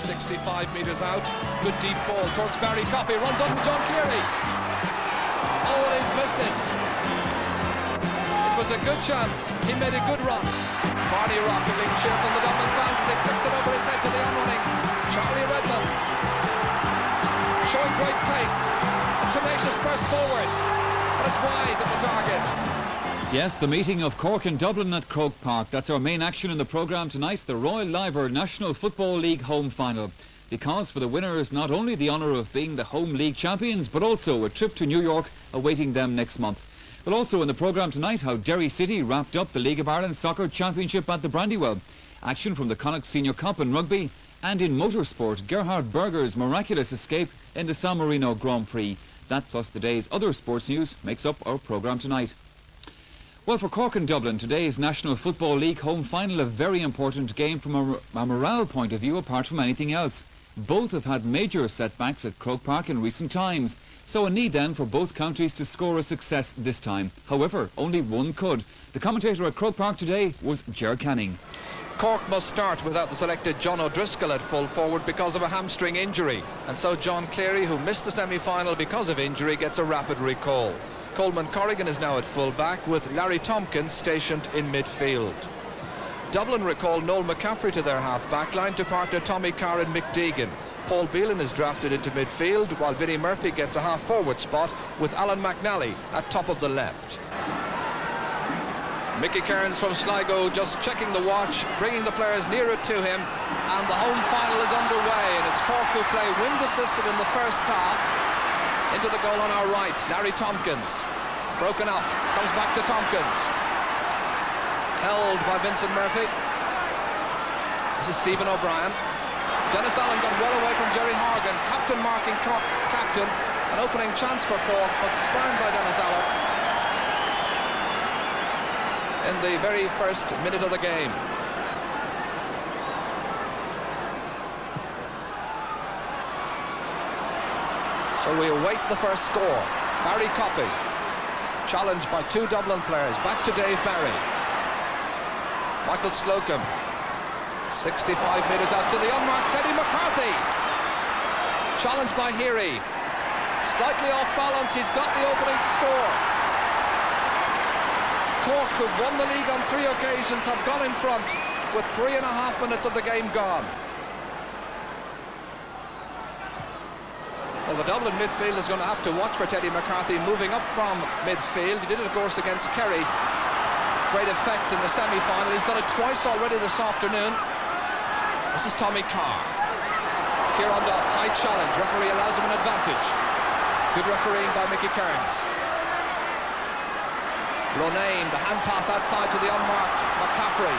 65 metres out. Good deep ball towards Barry Coffey. Runs on to John Cleary. Oh, and he's missed it. It was a good chance. He made a good run. Barney Rock being cheered from the Dublin fans as he flicks it over his head to the onrunning Charlie Redmond. Showing great pace. A tenacious press forward. But it's wide of the target. Yes, the meeting of Cork and Dublin at Croke Park. That's our main action in the programme tonight, the Royal Liver National Football League home final. Because for the winners, not only the honour of being the home league champions, but also a trip to New York awaiting them next month. But also in the programme tonight, how Derry City wrapped up the League of Ireland Soccer Championship at the Brandywell. Action from the Connacht Senior Cup in rugby. And in motorsport, Gerhard Berger's miraculous escape in the San Marino Grand Prix. That plus the day's other sports news makes up our programme tonight. Well, for Cork and Dublin, today's National Football League home final, a very important game from a morale point of view apart from anything else. Both have had major setbacks at Croke Park in recent times, so a need then for both countries to score a success this time. However, only one could. The commentator at Croke Park today was Ger Canning. Cork must start without the selected John O'Driscoll at full forward because of a hamstring injury, and so John Cleary, who missed the semi-final because of injury, gets a rapid recall. Coleman Corrigan is now at full back with Larry Tompkins stationed in midfield. Dublin recalled Noel McCaffrey to their half-back line to partner Tommy Carr and Mick Deegan. Paul Beelan is drafted into midfield while Vinnie Murphy gets a half-forward spot with Alan McNally at top of the left. Mickey Kearns from Sligo just checking the watch, bringing the players nearer to him, and the home final is underway, and it's Cork who play wind-assisted in the first half. Into the goal on our right, Larry Tompkins. Broken up, comes back to Tompkins. Held by Vincent Murphy. This is Stephen O'Brien. Dennis Allen got well away from Jerry Horgan. Captain marking Cork captain. An opening chance for Cork, but spurned by Dennis Allen in the very first minute of the game. So we await the first score. Barry Coffey, challenged by two Dublin players. Back to Dave Barry. Michael Slocum, 65 metres out to the unmarked Teddy McCarthy. Challenged by Heary. Slightly off balance, he's got the opening score. Cork, who've won the league on 3 occasions, have gone in front with 3.5 minutes of the game gone. Well, the Dublin midfield is going to have to watch for Teddy McCarthy moving up from midfield. He did it, of course, against Kerry. Great effect in the semi-final. He's done it twice already this afternoon. This is Tommy Carr. Kieran Duff, high challenge. Referee allows him an advantage. Good refereeing by Mickey Kearns. Ronayne, the hand pass outside to the unmarked McCaffrey.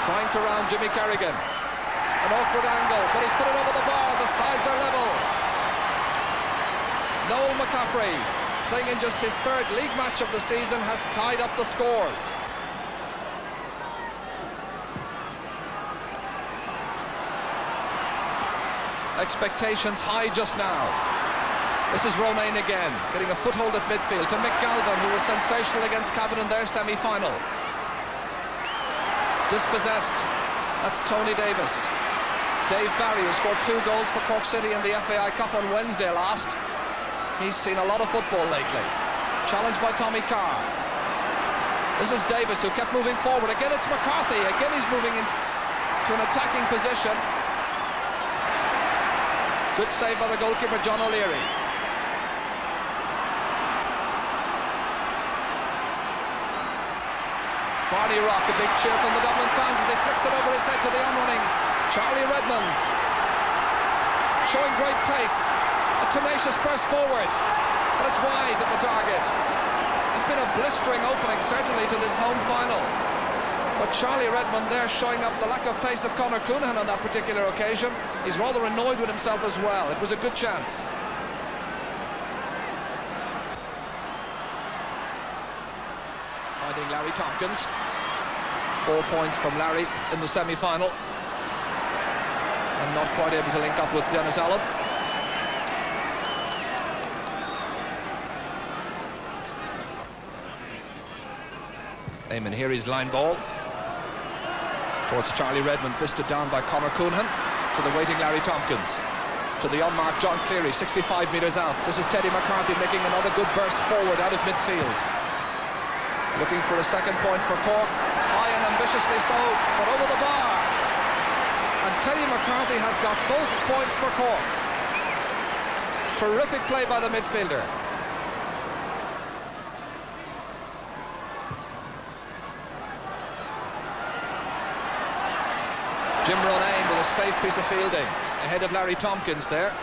Trying to round Jimmy Kerrigan. An awkward angle, but he's put it over the bar. The sides are level. Noel McCaffrey, playing in just his third league match of the season, has tied up the scores. Expectations high just now. This is Ronayne again, getting a foothold at midfield to Mick Galvin, who was sensational against Cavan in their semi-final. Dispossessed, that's Tony Davis. Dave Barry, who scored 2 goals for Cork City in the FAI Cup on Wednesday last. He's seen a lot of football lately. Challenged by Tommy Carr. This is Davis, who kept moving forward. Again, it's McCarthy. Again, he's moving into an attacking position. Good save by the goalkeeper, John O'Leary. Barney Rock, a big cheer from the Dublin fans as he flicks it over his head to the onrunning Charlie Redmond. Showing great pace. A tenacious press forward, but it's wide at the target. It's been a blistering opening, certainly, to this home final. But Charlie Redmond there showing up the lack of pace of Conor Coonahan on that particular occasion. He's rather annoyed with himself as well. It was a good chance. Finding Larry Tompkins. 4 points from Larry in the semi-final. And not quite able to link up with Dennis Allen. Eamon Heary's line ball towards Charlie Redmond, fisted down by Conor Coonahan. to the waiting Larry Tompkins. To the unmarked John Cleary, 65 metres out. This is Teddy McCarthy making another good burst forward out of midfield. Looking for a second point for Cork. High and ambitiously so, but over the bar. And Teddy McCarthy has got both points for Cork. Terrific play by the midfielder. Jim Ronayne with a safe piece of fielding ahead of Larry Tompkins there.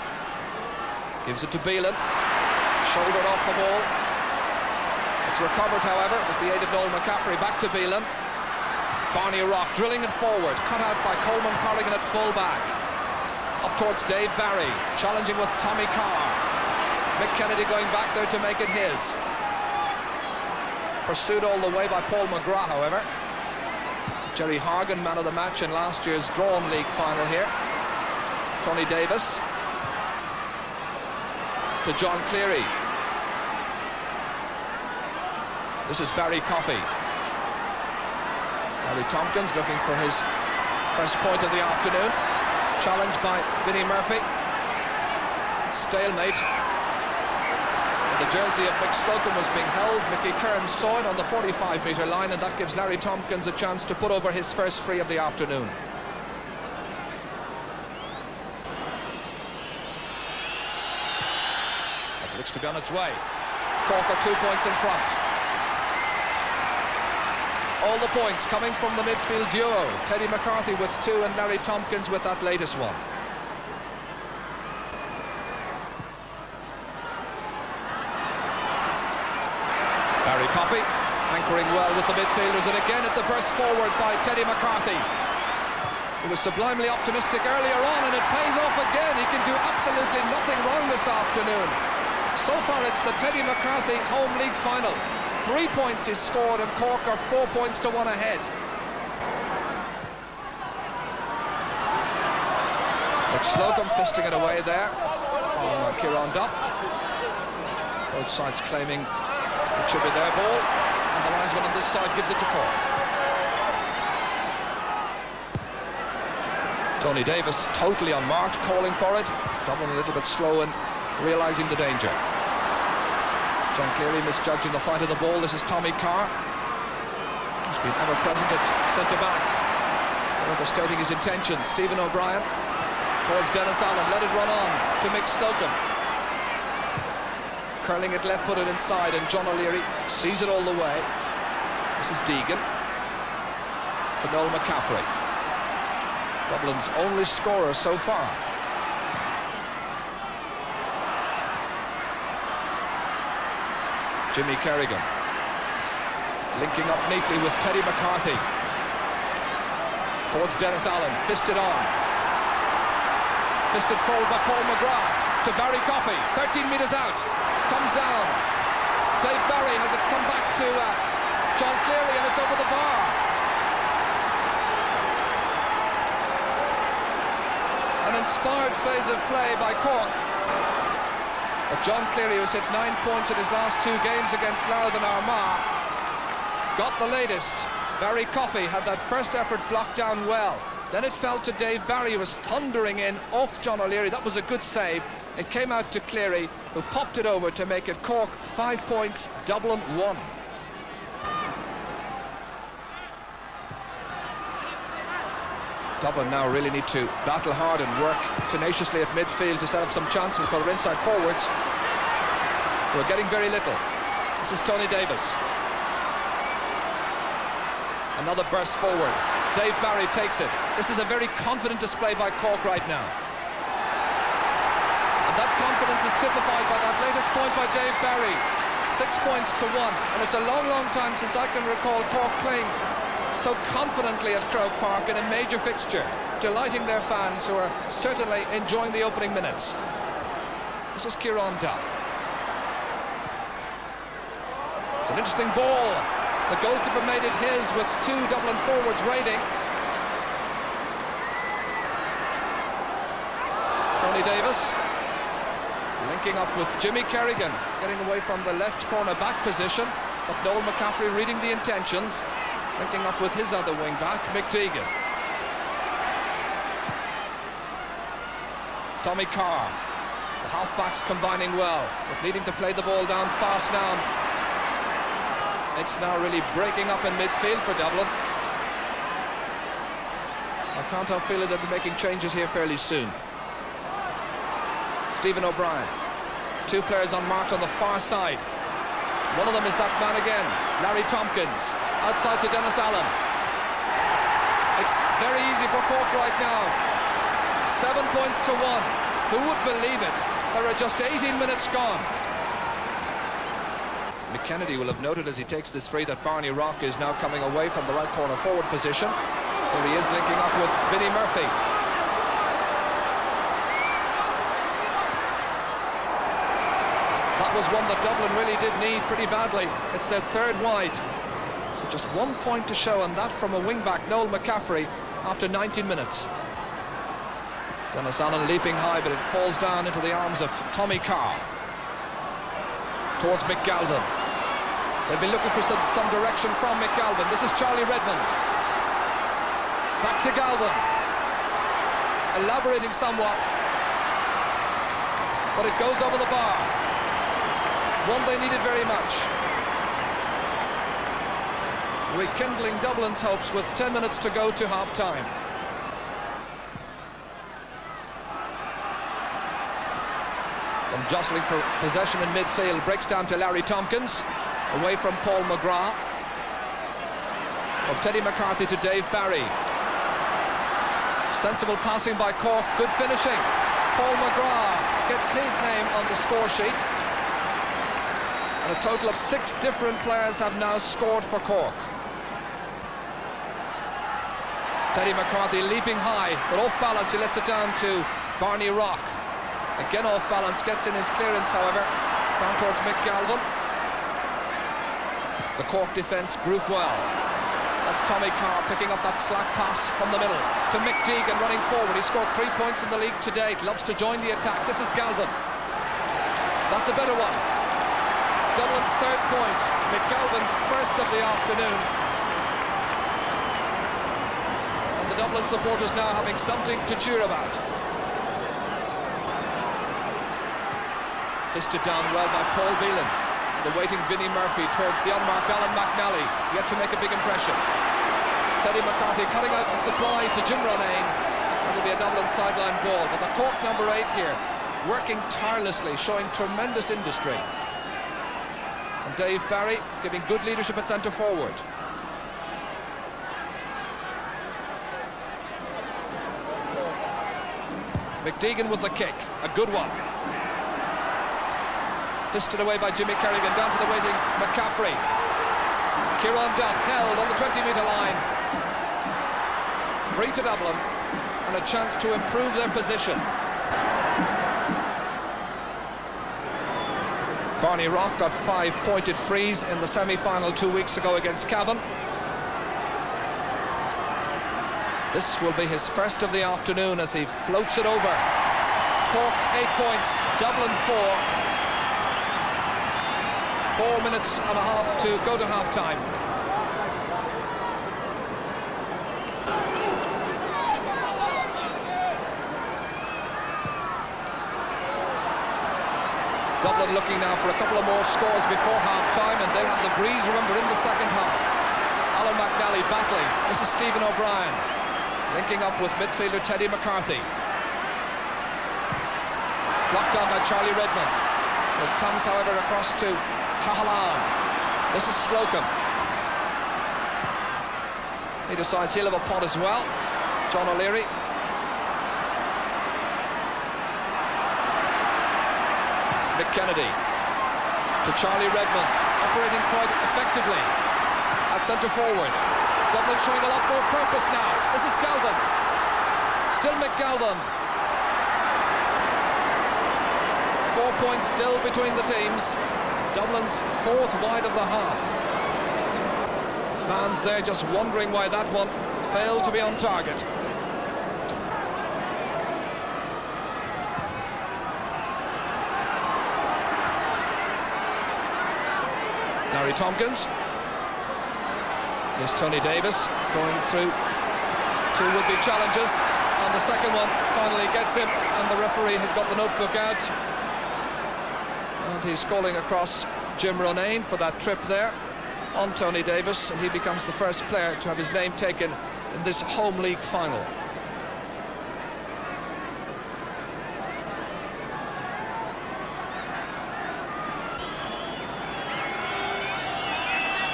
Gives it to Beelan. Shouldered off the ball. It's recovered, however, with the aid of Noel McCaffrey. Back to Beelan. Barney Rock drilling it forward. Cut out by Coleman Corrigan at full-back. Up towards Dave Barry. Challenging with Tommy Carr. Mick Kennedy going back there to make it his. Pursued all the way by Paul McGrath, however. Jerry Hargan, man of the match in last year's drawn league final here. Tony Davis to John Cleary. This is Barry Coffey. Larry Tompkins looking for his first point of the afternoon. Challenged by Vinnie Murphy. Stalemate. The jersey of Mick Slocum was being held. Mickey Kern saw it on the 45-metre line, and that gives Larry Tompkins a chance to put over his first free of the afternoon. It looks to be on its way. Cork are 2 points in front. All the points coming from the midfield duo. Teddy McCarthy with 2 and Larry Tompkins with that latest one. Barry Coffey anchoring well with the midfielders, and again it's a burst forward by Teddy McCarthy. He was sublimely optimistic earlier on, and it pays off again. He can do absolutely nothing wrong this afternoon. So far it's the Teddy McCarthy home league final. 3 points he's scored, and Cork are 4 points to 1 ahead. Mick Slocum fisting it away there from Kieran Duff. Both sides claiming it should be their ball, and the linesman on this side gives it to Cork. Tony Davis totally unmarked, calling for it. Dublin a little bit slow in realising the danger. John Cleary misjudging the flight of the ball. This is Tommy Carr. He's been ever present at centre-back, overstating his intentions. Stephen O'Brien towards Dennis Allen, let it run on to Mick Slocum. Curling it left-footed inside, and John O'Leary sees it all the way. This is Deegan to Noel McCaffrey. Dublin's only scorer so far. Jimmy Kerrigan linking up neatly with Teddy McCarthy. Towards Dennis Allen, fisted on. Fisted forward by Paul McGrath to Barry Coffey, 13 metres out. Comes down. Dave Barry has it come back to John Cleary, and it's over the bar. An inspired phase of play by Cork. But John Cleary, who's hit 9 points in his last 2 games against Louth and Armagh, got the latest. Barry Coffey had that first effort blocked down well. Then it fell to Dave Barry, who was thundering in off John O'Leary. That was a good save. It came out to Cleary, who popped it over to make it Cork 5 points, Dublin 1. Dublin now really need to battle hard and work tenaciously at midfield to set up some chances for their inside forwards. We're getting very little. This is Tony Davis. Another burst forward. Dave Barry takes it. This is a very confident display by Cork right now. And that confidence is typified by that latest point by Dave Barry. 6 points to 1. And it's a long, long time since I can recall Cork playing so confidently at Croke Park in a major fixture, delighting their fans, who are certainly enjoying the opening minutes. This is Kieran Duff. It's an interesting ball. The goalkeeper made it his with 2 Dublin forwards raiding. Tony Davis linking up with Jimmy Kerrigan, getting away from the left corner back position, but Noel McCaffrey reading the intentions, linking up with his other wing back, Mick Deegan. Tommy Carr. The half-backs combining well, but needing to play the ball down fast now. It's now really breaking up in midfield for Dublin. I can't help feeling they'll be making changes here fairly soon. Stephen O'Brien. Two players unmarked on the far side. One of them is that man again, Larry Tompkins. Outside to Dennis Allen. It's very easy for Cork right now. 7 points to 1. Who would believe it? There are just 18 minutes gone. McKennedy will have noted as he takes this free that Barney Rock is now coming away from the right corner forward position. There he is linking up with Vinnie Murphy. That was one that Dublin really did need pretty badly. It's their third wide. So just 1 point to show, and that from a wing-back, Noel McCaffrey, after 19 minutes. Dennis Allen leaping high, but it falls down into the arms of Tommy Carr. Towards McGalvin. They'll be looking for some direction from McGalvin. This is Charlie Redmond. Back to Galvin. Elaborating somewhat. But it goes over the bar. One they needed very much. Rekindling Dublin's hopes with 10 minutes to go to half-time. Some jostling for possession in midfield. Breaks down to Larry Tompkins. Away from Paul McGrath. From Teddy McCarthy to Dave Barry. Sensible passing by Cork. Good finishing. Paul McGrath gets his name on the score sheet. And a total of 6 different players have now scored for Cork. Teddy McCarthy leaping high, but off balance he lets it down to Barney Rock. Again off balance, gets in his clearance however, down towards McGalvin. The Cork defence group well. That's Tommy Carr picking up that slack pass from the middle to Mick Deegan running forward. He scored 3 points in the league to date, loves to join the attack. This is Galvin. That's a better one. Dublin's third point, McGalvin's first of the afternoon. And the Dublin supporters now having something to cheer about. Fisted down well by Paul Beelan. The waiting Vinnie Murphy towards the unmarked Alan McNally, yet to make a big impression. Teddy McCarthy cutting out the supply to Jim Ronayne. That'll be a Dublin sideline ball, but the Cork number 8 here, working tirelessly, showing tremendous industry. And Dave Barry giving good leadership at centre forward. McDeegan with the kick, a good one. Fisted away by Jimmy Kerrigan, down to the waiting McCaffrey. Kieran Duff held on the 20-metre line. 3 to Dublin, and a chance to improve their position. Barney Rock got 5 pointed frees in the semi-final 2 weeks ago against Cavan. This will be his first of the afternoon as he floats it over. Cork 8 points, Dublin 4. 4 minutes and a half to go to half-time. Dublin looking now for a couple of more scores before half-time, and they'll have the breeze, remember, in the second half. Alan McNally battling. This is Stephen O'Brien linking up with midfielder Teddy McCarthy. Blocked down by Charlie Redmond. It comes, however, across to Cahalan. This is Slocum. He decides he'll have a pot as well. John O'Leary. McKennedy to Charlie Redmond, operating quite effectively at centre forward. Dublin showing a lot more purpose now. This is Galvin. Still McGalvin. 4 points still between the teams. Dublin's 4th wide of the half. Fans there just wondering why that one failed to be on target. Larry Tompkins. Here's Tony Davis going through 2 would-be challengers, and and the second one finally gets him, and the referee has got the notebook out. And he's calling across Jim Ronayne for that trip there on Tony Davis, and he becomes the first player to have his name taken in this home league final.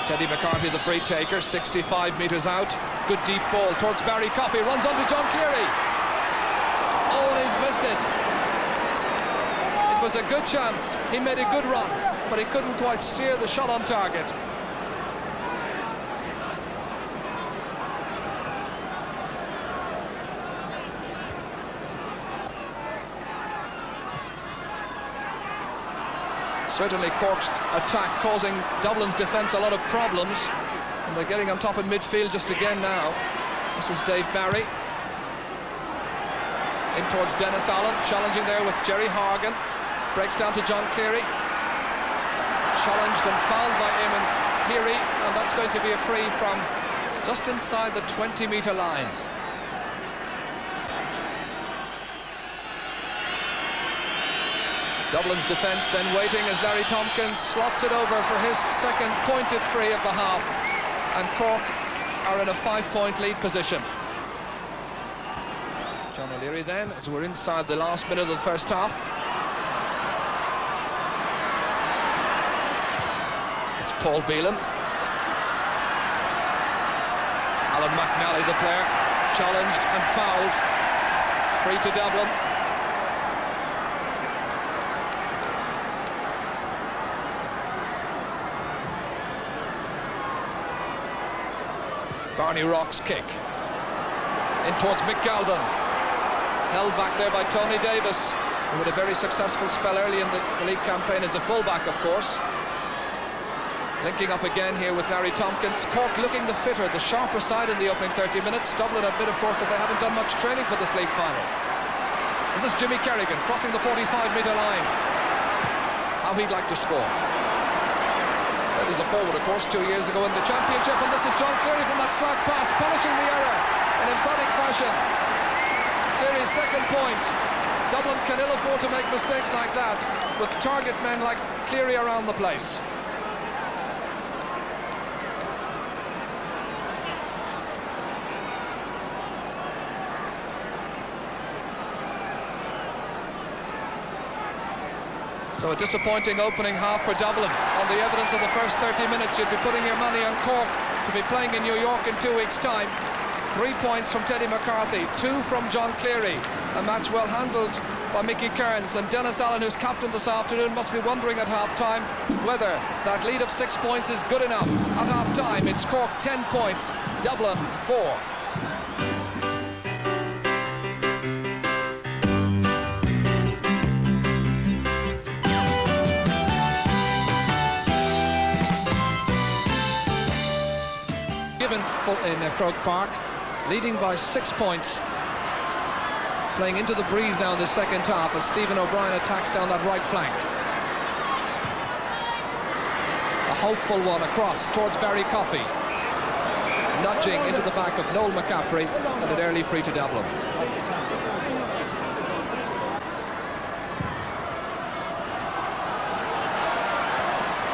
Teddy McCarthy, the free taker, 65 metres out. Good deep ball towards Barry Coffey, runs onto John Cleary. Oh, and he's missed it. It was a good chance. He made a good run, but he couldn't quite steer the shot on target. Certainly Cork's attack causing Dublin's defence a lot of problems, and they're getting on top in midfield just again now. This is Dave Barry in towards Dennis Allen, challenging there with Jerry Horgan, breaks down to John Cleary, challenged and fouled by Eamon Heary, and that's going to be a free from just inside the 20-metre line. Dublin's defence then waiting as Larry Tompkins slots it over for his second pointed free of the half, and Cork are in a 5-point lead position. John O'Leary then, as we're inside the last minute of the first half. It's Paul Beelan. Alan McNally, the player, challenged and fouled. Free to Dublin. Barney Rock's kick in towards Mick Galvin, held back there by Tony Davis, who had a very successful spell early in the league campaign as a fullback, of course. Linking up again here with Larry Tompkins. Cork looking the fitter, the sharper side in the opening 30 minutes. Dublin admit, of course, that they haven't done much training for this league final. This is Jimmy Kerrigan crossing the 45-metre line. How he'd like to score. That is a forward, of course, 2 years ago in the championship, and this is John Cleary from that slack pass, punishing the error in emphatic fashion. Cleary's second point. Dublin can ill afford to make mistakes like that with target men like Cleary around the place. So a disappointing opening half for Dublin. On the evidence of the first 30 minutes, you'd be putting your money on Cork to be playing in New York in 2 weeks' time. 3 points from Teddy McCarthy, 2 from John Cleary. A match well handled by Mickey Kearns, and Dennis Allen, who's captain this afternoon, must be wondering at half-time whether that lead of 6 points is good enough. At half-time, it's Cork 10 points, Dublin 4. In Croke Park, leading by 6 points, playing into the breeze now in the second half as Stephen O'Brien attacks down that right flank. A hopeful one across towards Barry Coffey, nudging into the back of Noel McCaffrey, and an early free to Dublin.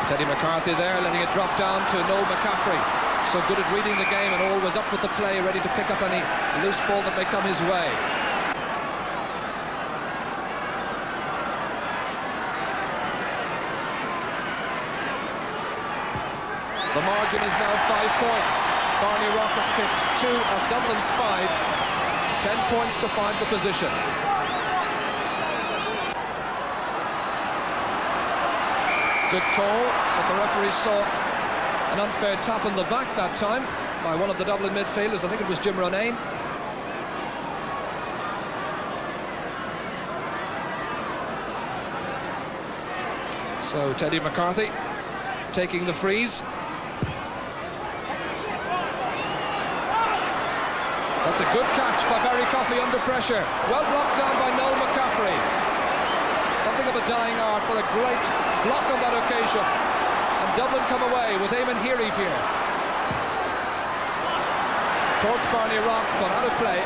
Teddy McCarthy there, letting it drop down to Noel McCaffrey. So good at reading the game and always up with the play, ready to pick up any loose ball that may come his way. The margin is now 5 points. Barney Rock has kicked 2 of Dublin's 5. 10 points to 5 the position. Good call, but the referee saw an unfair tap on the back that time by one of the Dublin midfielders. I think it was Jim Ronayne. So Teddy McCarthy taking the freeze. That's a good catch by Barry Coffey under pressure. Well blocked down by Noel McCaffrey. Something of a dying art, but a great block on that occasion. And Dublin come away with Eamon Heary here. Towards Barney Rock, but out of play.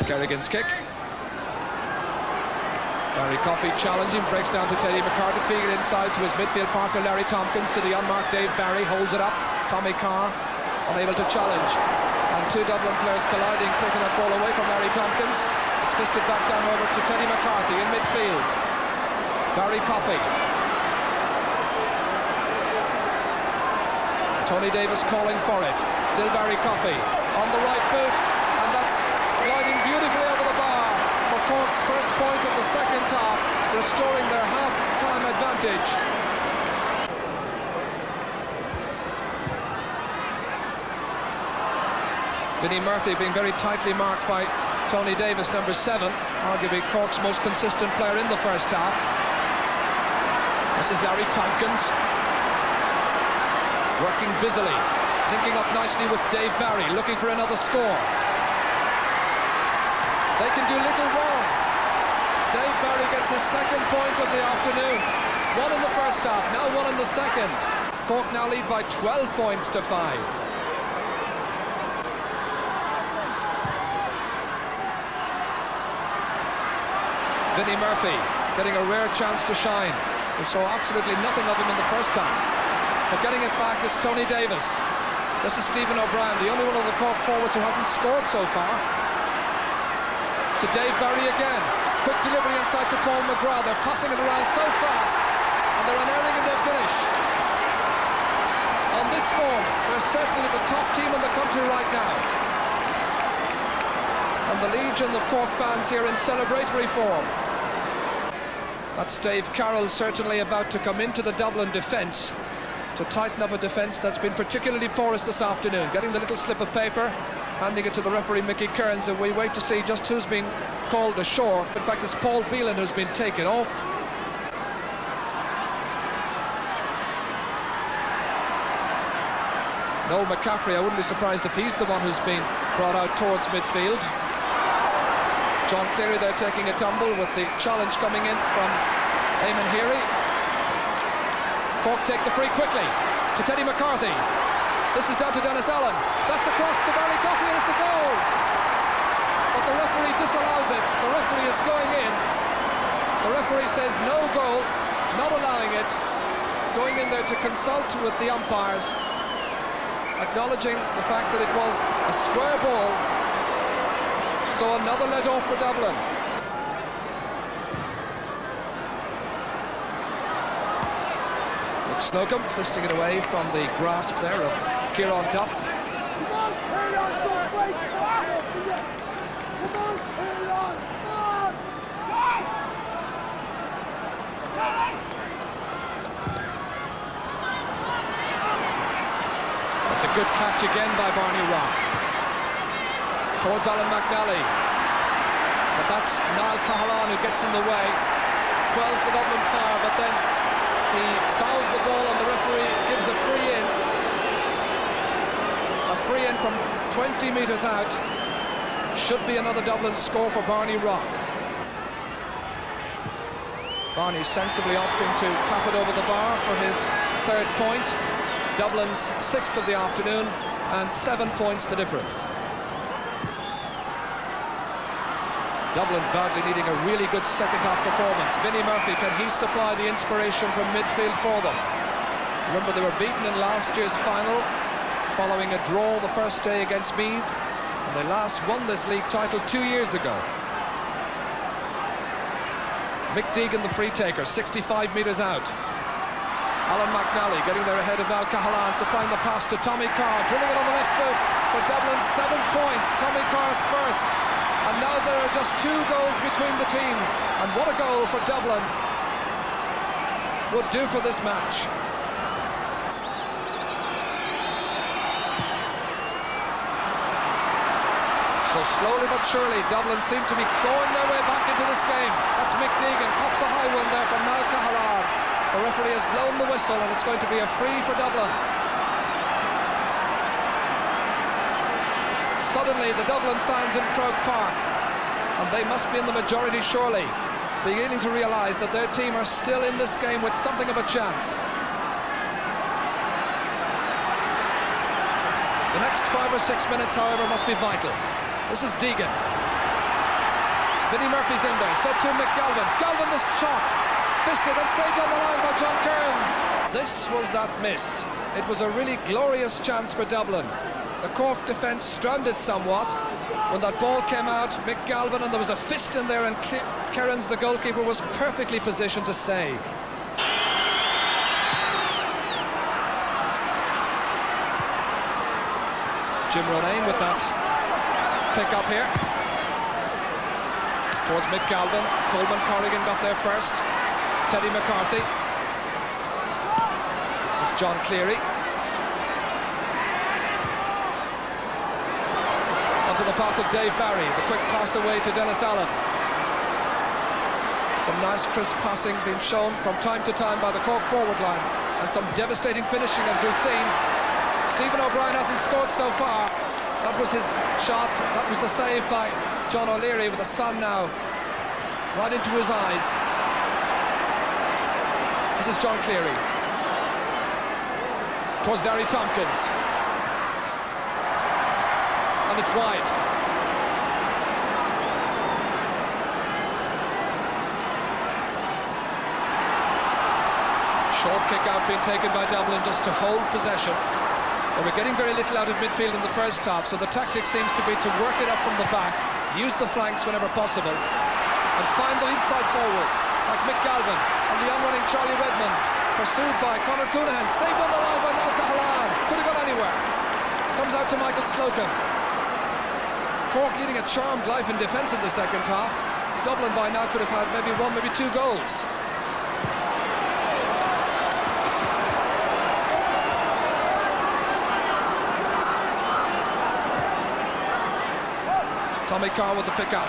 Kerrigan's kick. Barry Coffey challenging, breaks down to Teddy McCarthy, feeding it inside to his midfield partner Larry Tompkins, to the unmarked Dave Barry, holds it up. Tommy Carr unable to challenge, and two Dublin players colliding, taking that ball away from Larry Tompkins. It's fisted back down over to Teddy McCarthy in midfield. Barry Coffey. Tony Davis calling for it. Still Barry Coffey on the right foot, and that's gliding beautifully over the bar for Cork's first point of the second half, restoring their half-time advantage. Vinnie Murphy being very tightly marked by Tony Davis, number 7, arguably Cork's most consistent player in the first half. This is Larry Tompkins, working busily, linking up nicely with Dave Barry, looking for another score. They can do little wrong. Dave Barry gets his second point of the afternoon. One in the first half, now one in the second. Cork now lead by 12 points to 5. Vinnie Murphy getting a rare chance to shine. We saw absolutely nothing of him in the first half. But getting it back is Tony Davis. This is Stephen O'Brien, the only one of the Cork forwards who hasn't scored so far. To Dave Barry again. Quick delivery inside to Paul McGrath. They're tossing it around so fast, and they're unerring in their finish. On this form, they're certainly the top team in the country right now. And the legion of Cork fans here in celebratory form. That's Dave Carroll certainly about to come into the Dublin defence to tighten up a defence that's been particularly porous this afternoon. Getting the little slip of paper, handing it to the referee Mickey Kearns, and we wait to see just who's been called ashore. In fact, it's Paul Beelan who's been taken off. Noel McCaffrey, I wouldn't be surprised if he's the one who's been brought out towards midfield. John Cleary there taking a tumble with the challenge coming in from Eamon Heary. Cork take the free quickly to Teddy McCarthy. This is down to Dennis Allen. That's across to Barry Coffey, and it's a goal. But the referee disallows it. The referee is going in. The referee says no goal, not allowing it. Going in there to consult with the umpires, acknowledging the fact that it was a square ball. So another let off for Dublin. Luke Slocum fisting it away from the grasp there of Kieran Duff. That's a good catch again by Barney Rock. Towards Alan McNally, but that's Niall Cahalane who gets in the way, quells the Dublin fire, but then he fouls the ball and the referee gives a free in from 20 metres out. Should be another Dublin score for Barney Rock. Barney sensibly opting to tap it over the bar for his third point. Dublin's 6th of the afternoon, and 7 points the difference. Dublin badly needing a really good second half performance. Vinnie Murphy, can he supply the inspiration from midfield for them? Remember, they were beaten in last year's final following a draw the first day against Meath, and they last won this league title 2 years ago. Mick Deegan, the free taker, 65 metres out. Alan McNally getting there ahead of Niall Cahalane, supplying the pass to Tommy Carr, drilling it on the left foot for Dublin's 7th point. Tommy Carr's first. And now there are just 2 goals between the teams. And what a goal for Dublin would do for this match. So slowly but surely, Dublin seem to be clawing their way back into this game. That's Mick Deegan, pops a high one there from Niall Cahalane. The referee has blown the whistle, and it's going to be a free for Dublin. Suddenly, the Dublin fans in Croke Park, and they must be in the majority surely, beginning to realise that their team are still in this game with something of a chance. The next 5 or 6 minutes, however, must be vital. This is Deegan. Vinnie Murphy's in there, so too McGalvin. Galvin the shot, fisted and saved on the line by John Kearns. This was that miss. It was a really glorious chance for Dublin. The Cork defence stranded somewhat. When that ball came out, McGalvin, and there was a fist in there, and Kearns, the goalkeeper, was perfectly positioned to save. Jim Ronayne with that pick up here. Towards McGalvin. Coleman Corrigan got there first. Teddy McCarthy. This is John Cleary. Onto the path of Dave Barry. The quick pass away to Dennis Allen. Some nice crisp passing being shown from time to time by the Cork forward line. And some devastating finishing, as we've seen. Stephen O'Brien hasn't scored so far. That was his shot. That was the save by John O'Leary, with the sun now right into his eyes. This is John Cleary. Towards Larry Tompkins. And it's wide. Short kick out being taken by Dublin just to hold possession. They were getting very little out of midfield in the first half, so the tactic seems to be to work it up from the back, use the flanks whenever possible, and find the inside forwards, like McGalvin and the on-running Charlie Redmond, pursued by Conor Coonahan, saved on the line by Niall Cahalane. Could have gone anywhere. Comes out to Michael Slocum. Cork leading a charmed life in defence in the second half. Dublin by now could have had maybe one, maybe two goals. Tommy Carr with the pick-up.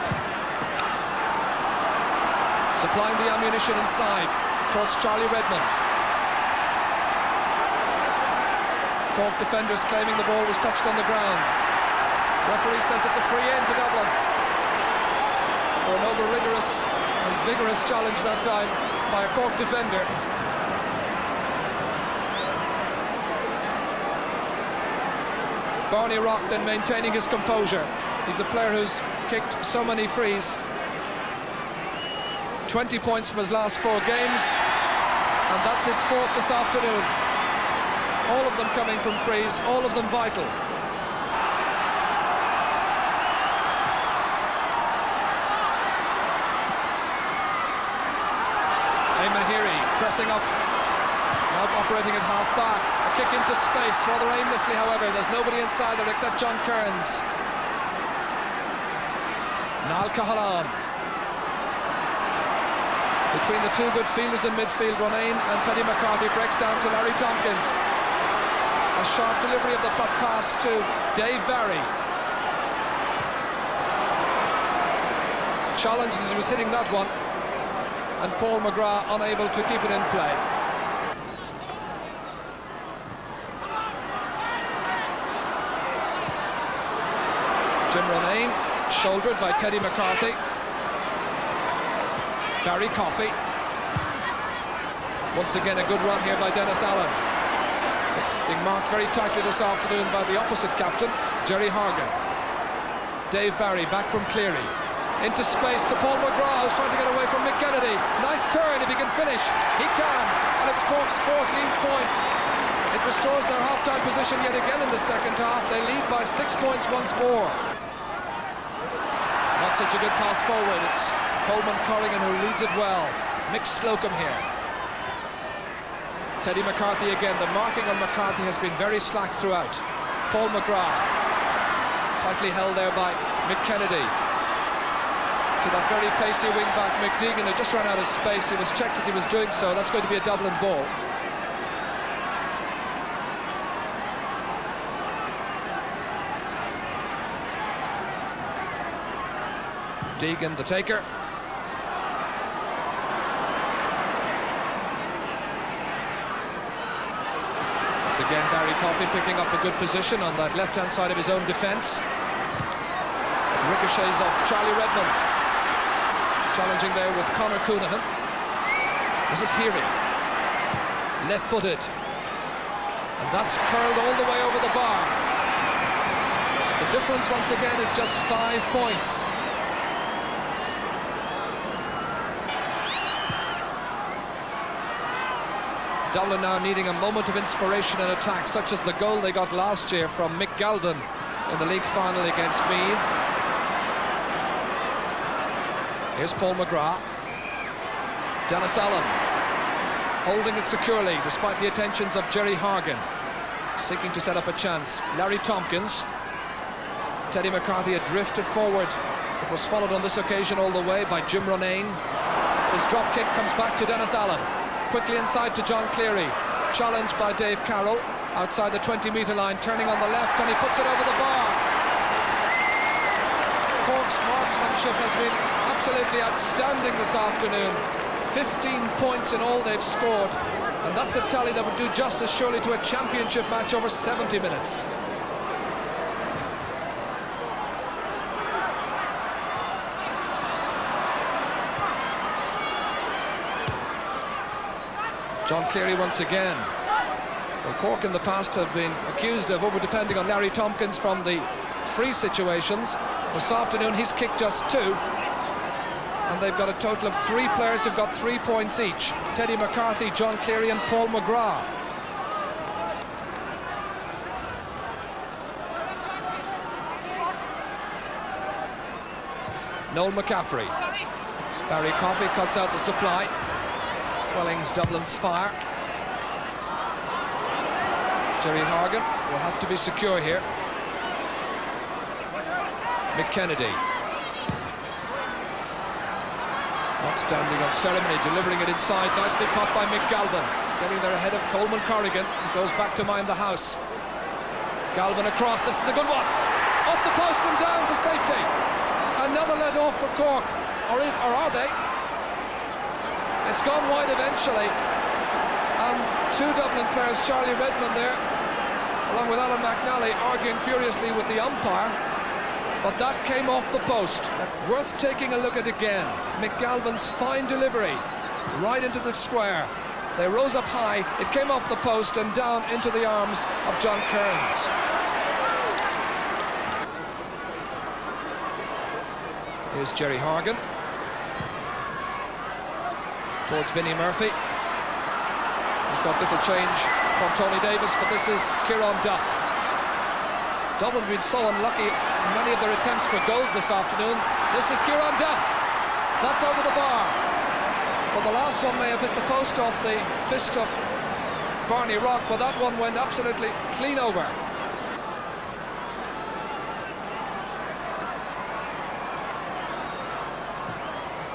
Supplying the ammunition inside towards Charlie Redmond. Cork defenders claiming the ball was touched on the ground. Referee says it's a free in to Dublin. For an over-rigorous and vigorous challenge that time by a Cork defender. Barney Rock then maintaining his composure. He's a player who's kicked so many frees. 20 points from his last 4 games, and that's his 4th this afternoon. All of them coming from frees, all of them vital. Eamon Heary pressing up, now operating at half-back. A kick into space, rather aimlessly, however. There's nobody inside there except John Kearns. Niall Cahalane. Between the two good fielders in midfield, Ronayne and Teddy McCarthy, breaks down to Larry Tompkins. A sharp delivery of the pass to Dave Barry. Challenged as he was hitting that one, and Paul McGrath unable to keep it in play. Jim Ronayne, shouldered by Teddy McCarthy. Barry Coffey. Once again a good run here by Dennis Allen. Being marked very tightly this afternoon by the opposite captain, Jerry Hargan. Dave Barry back from Cleary. Into space to Paul McGrath, who's trying to get away from Mick Kennedy. Nice turn, if he can finish. He can, and it's Cork's 14th point. It restores their half-time position yet again in the second half. They lead by 6 points once more. Not such a good pass forward. It's Coleman Corrigan who leads it well. Mick Slocum here. Teddy McCarthy again. The marking on McCarthy has been very slack throughout. Paul McGrath. Tightly held there by Mick Kennedy. To that very pacey wing-back Mick Deegan, who just ran out of space. He was checked as he was doing so. That's going to be a Dublin ball. Deegan, the taker. Once again, Barry Coffey picking up a good position on that left-hand side of his own defence. Ricochets off Charlie Redmond. Challenging there with Conor Coonahan. This is Heary. Left-footed. And that's curled all the way over the bar. The difference once again is just 5 points. Dublin now needing a moment of inspiration in attack, such as the goal they got last year from Mick Galvin in the league final against Meath. Here's Paul McGrath. Dennis Allen holding it securely despite the attentions of Jerry Hargan, seeking to set up a chance. Larry Tompkins. Teddy McCarthy had drifted forward. It was followed on this occasion all the way by Jim Ronayne. His drop kick comes back to Dennis Allen. Quickly inside to John Cleary. Challenged by Dave Carroll outside the 20-metre line, turning on the left, and he puts it over the bar. Cork's marksmanship has been absolutely outstanding this afternoon. 15 points in all they've scored, and that's a tally that would do justice surely to a championship match over 70 minutes. John Cleary once again. Well, Cork in the past have been accused of over-depending on Larry Tompkins from the free situations. This afternoon he's kicked just 2, and they've got a total of 3 players who've got 3 points each. Teddy McCarthy, John Cleary and Paul McGrath. Noel McCaffrey. Barry Coffey cuts out the supply. Welling's Dublin's fire. Jerry Hargan will have to be secure here. Mick Kennedy. Not standing on ceremony, delivering it inside. Nicely caught by Mick Galvin. Getting there ahead of Coleman Corrigan. He goes back to mind the house. Galvin across. This is a good one. Off the post and down to safety. Another let off for Cork. Or are they? It's gone wide eventually, and 2 Dublin players, Charlie Redmond there, along with Alan McNally, arguing furiously with the umpire, but that came off the post. Worth taking a look at again. Mick Galvin's fine delivery, right into the square. They rose up high, it came off the post and down into the arms of John Kearns. Here's Jerry Hargan. Towards Vinnie Murphy. He's got little change from Tony Davis, but this is Kieran Duff. Dublin have been so unlucky in many of their attempts for goals this afternoon. This is Kieran Duff. That's over the bar. Well, the last one may have hit the post off the fist of Barney Rock, but that one went absolutely clean over.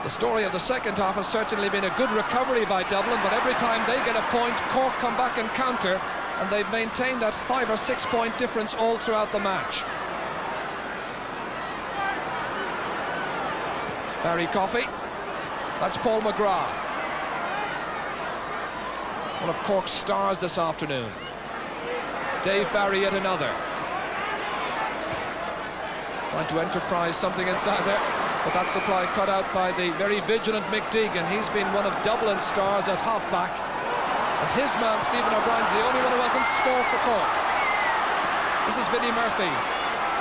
The story of the second half has certainly been a good recovery by Dublin, but every time they get a point, Cork come back and counter, and they've maintained that 5 or 6 point difference all throughout the match. Barry Coffey. That's Paul McGrath. One of Cork's stars this afternoon. Dave Barry yet another. Trying to enterprise something inside there. But that supply cut out by the very vigilant Mick Deegan. He's been one of Dublin's stars at half-back. And his man, Stephen O'Brien's the only one who hasn't scored for Cork. This is Vinnie Murphy,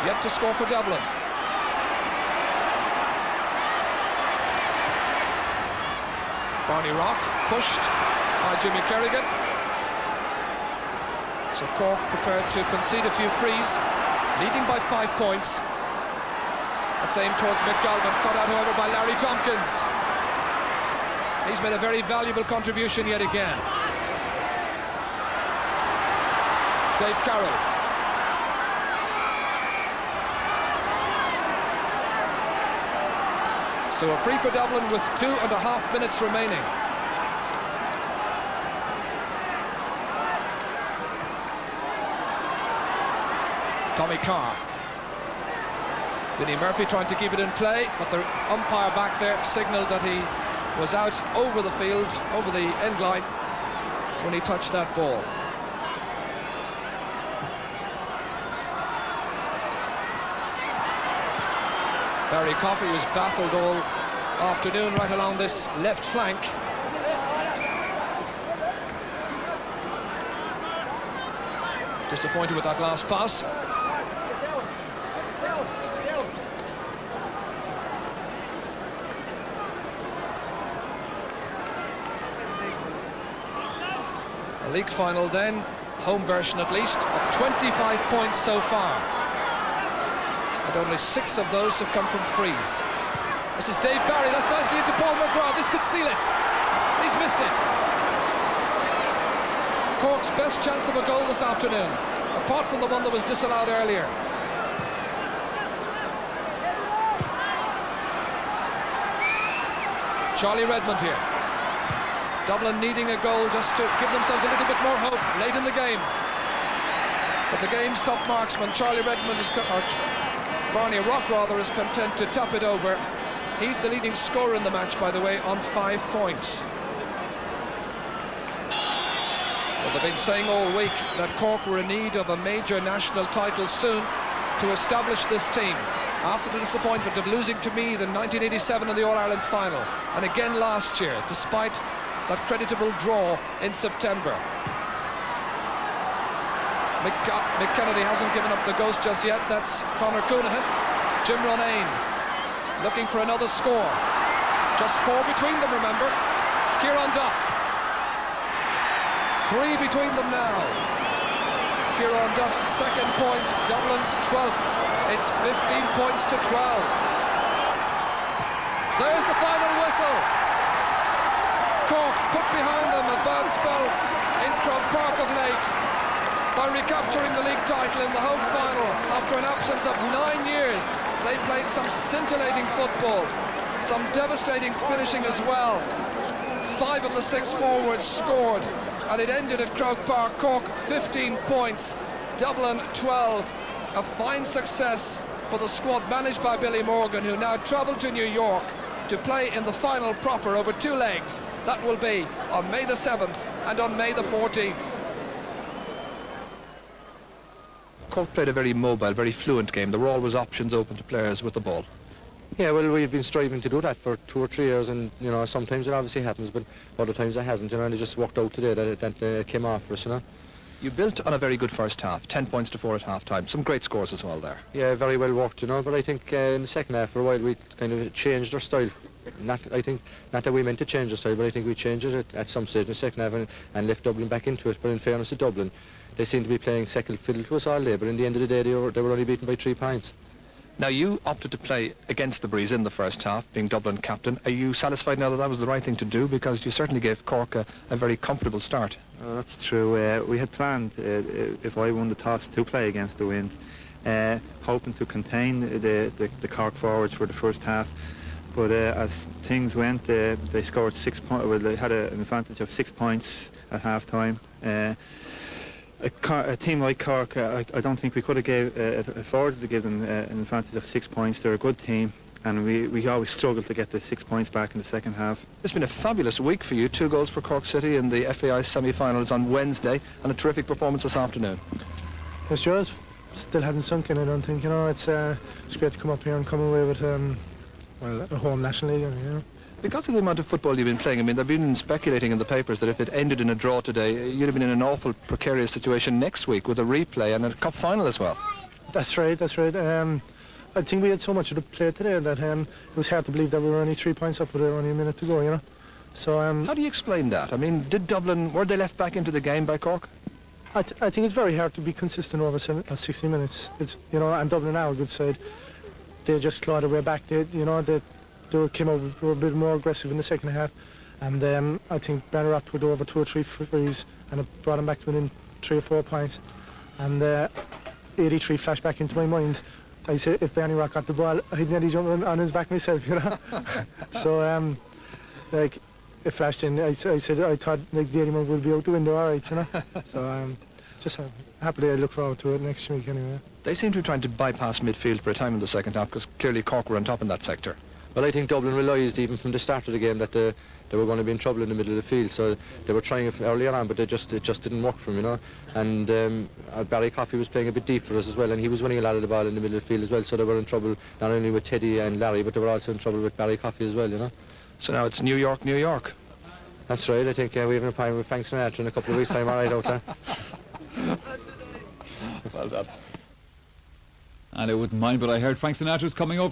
yet to score for Dublin. Barney Rock, pushed by Jimmy Kerrigan. So Cork prepared to concede a few frees, leading by 5 points. That's aimed towards Mick Galvin, cut out however by Larry Tompkins. He's made a very valuable contribution yet again. Dave Carroll. So a free for Dublin with 2.5 minutes remaining. Tommy Carr. Vinnie Murphy trying to keep it in play, but the umpire back there signalled that he was out over the field, over the end line, when he touched that ball. Barry Coffey was battled all afternoon right along this left flank. Disappointed with that last pass. A league final then, home version at least, of 25 points so far. And only 6 of those have come from frees. This is Dave Barry, that's nicely into Paul McGrath, this could seal it. He's missed it. Cork's best chance of a goal this afternoon, apart from the one that was disallowed earlier. Charlie Redmond here. Dublin needing a goal just to give themselves a little bit more hope late in the game. But the game's top marksman, Charlie Redmond, Barney Rock rather, is content to tap it over. He's the leading scorer in the match, by the way, on 5 points. Well, they've been saying all week that Cork were in need of a major national title soon to establish this team, after the disappointment of losing to Meath in 1987 in the All-Ireland final, and again last year, despite that creditable draw in September. Mick Kennedy hasn't given up the ghost just yet. That's Conor Coonahan. Jim Ronayne looking for another score. Just 4 between them, remember. Kieran Duff. 3 between them now. Kieran Duff's second point, Dublin's 12th. It's 15 points to 12. There's the final whistle. Cork put behind them a bad spell in Croke Park of late by recapturing the league title in the home final after an absence of 9 years. They played some scintillating football, some devastating finishing as well. 5 of the 6 forwards scored, and it ended at Croke Park. Cork 15 points, Dublin 12. A fine success for the squad managed by Billy Morgan, who now travel to New York to play in the final proper over 2 legs. That will be on May the 7th and on May the 14th. Cork played a very mobile, very fluent game. There were always options open to players with the ball. Yeah, well, we've been striving to do that for 2 or 3 years, and you know, sometimes it obviously happens, but other times it hasn't, you know, and it just worked out today that it came off for us, you know. You built on a very good first half, 10 points to 4 at half-time. Some great scores as well there. Yeah, very well worked, you know, but I think in the second half for a while we kind of changed our style. Not that we meant to change our style, but I think we changed it at some stage in the second half and left Dublin back into it. But in fairness to Dublin, they seemed to be playing second fiddle to us all day, but in the end of the day they were only beaten by 3 points. Now, you opted to play against the breeze in the first half, being Dublin captain. Are you satisfied now that that was the right thing to do? Because you certainly gave Cork a very comfortable start. That's true. We had planned, if I won the toss, to play against the wind, hoping to contain the Cork forwards for the first half. But as things went, they scored 6 points. Well, they had an advantage of 6 points at half-time. A team like Cork, I don't think we could have afforded to give them an advantage of 6 points. They're a good team, and we always struggled to get the 6 points back in the second half. It's been a fabulous week for you. 2 goals for Cork City in the FAI semi-finals on Wednesday, and a terrific performance this afternoon. It's yours. Still hasn't sunk in, I don't think. You know, it's great to come up here and come away with a home national league. You know. Because of the amount of football you've been playing, I mean, they've been speculating in the papers that if it ended in a draw today, you'd have been in an awful precarious situation next week with a replay and a cup final as well. That's right. I think we had so much of the play today that it was hard to believe that we were only 3 points up with only a minute to go, you know. So how do you explain that? I mean, were they left back into the game by Cork? I think it's very hard to be consistent over 60 minutes. It's, you know, and Dublin are a good side. They just clawed their way back. They came out, were a bit more aggressive in the second half, and I think Bannerap put over 2 or 3 frees, and it brought them back to within 3 or 4 points. And 83 flashed back into my mind. I said if Barney Rock got the ball, I'd nearly jump on his back myself, you know. So like it flashed in. I said I thought like the 81 would be out the window, all right, you know. So just happily I look forward to it next week anyway. They seem to be trying to bypass midfield for a time in the second half, because clearly Cork were on top in that sector. Well, I think Dublin realised even from the start of the game that they were going to be in trouble in the middle of the field, so they were trying it earlier on, but it just didn't work for them, you know. And Barry Coffey was playing a bit deep for us as well, and he was winning a lot of the ball in the middle of the field as well, so they were in trouble not only with Teddy and Larry, but they were also in trouble with Barry Coffey as well, you know. So now it's New York, New York. That's right. I think we have an appointment with Frank Sinatra in a couple of weeks' time, all right, out there. Well done. And I wouldn't mind, but I heard Frank Sinatra's coming up.